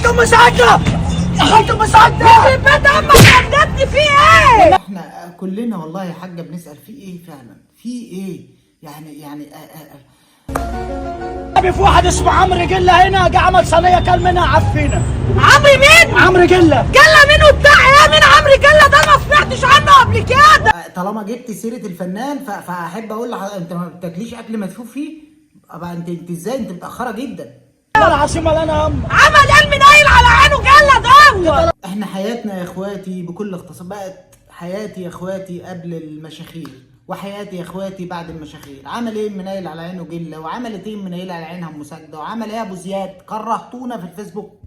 خالته مساعدة يا خالته مساعدة في بيت امك خدتني فيه ايه؟ احنا كلنا والله يا حاجه بنسال في ايه فعلا، في ايه يعني ابي في واحد اسمه عمرو قله هنا جه عمل صينيه كل منها عفينا. عمرو مين؟ عمرو قله. قله مين وبتاع ايه؟ مين عمرو قله ده؟ ما سمعتش عنه قبل كده. طالما جبت سيره الفنان فاحب اقول لحضرتك انت ما بتاكليش اكل مدفوف فيه. ابقى انت ازاي انت متاخره جدا. والله العظيم ولا انا هم. عمل علم نايل على عينه قله ده. احنا حياتنا يا اخواتي بكل اختصار بقت حياتي يا اخواتي قبل المشاخير وحياتي يا اخواتي بعد المشاخير. عمل ايه منيل على عينه جله، وعملت ايه منيل على عينها مساجده، وعمل ايه ابو زياد؟ كرهتونا في الفيسبوك.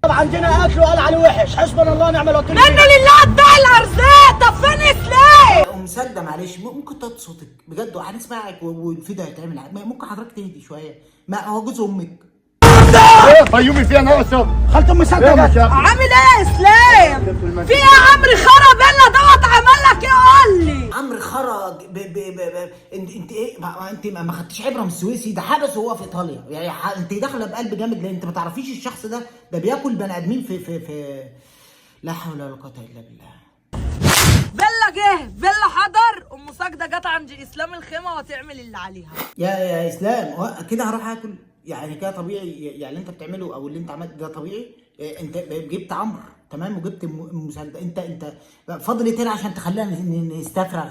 طبعا عندنا اكل وقال عليه وحش، حسبنا الله ونعم الوكيل. منه لله بتاع الارزاق. طب فين اسلام؟ ام ساجده معلش ممكن تطي صوتك بجد وهنسمعك والفيديو هيتعمل ممكن حضرتك تهدي شويه؟ ما هو جوز امك فيومي فيها ناقصه. خالته مساعدة عامل ايه يا اسلام؟ في ايه يا عمرو خرب الا دوت عمل لك ايه؟ قول لي. عمرو خرج انت ايه انت ما خدتيش عبره من السويسي؟ ده حبس وهو في ايطاليا يعني انت داخله بقلب جامد لان انت ما تعرفيش الشخص ده بياكل بني ادمين في لا حول ولا قوه الا بالله. فيلا جه، فيلا حضر، ام ساجده جت عند اسلام الخيمه وتعمل اللي عليها. يا اسلام هو كده هروح اكل يعني كده طبيعي؟ يعني اللي انت بتعمله او اللي انت عملته ده طبيعي؟ انت جبت عمرو تمام وجبت مساعده، انت فاضل ايه تاني عشان تخلينا نستفرغ؟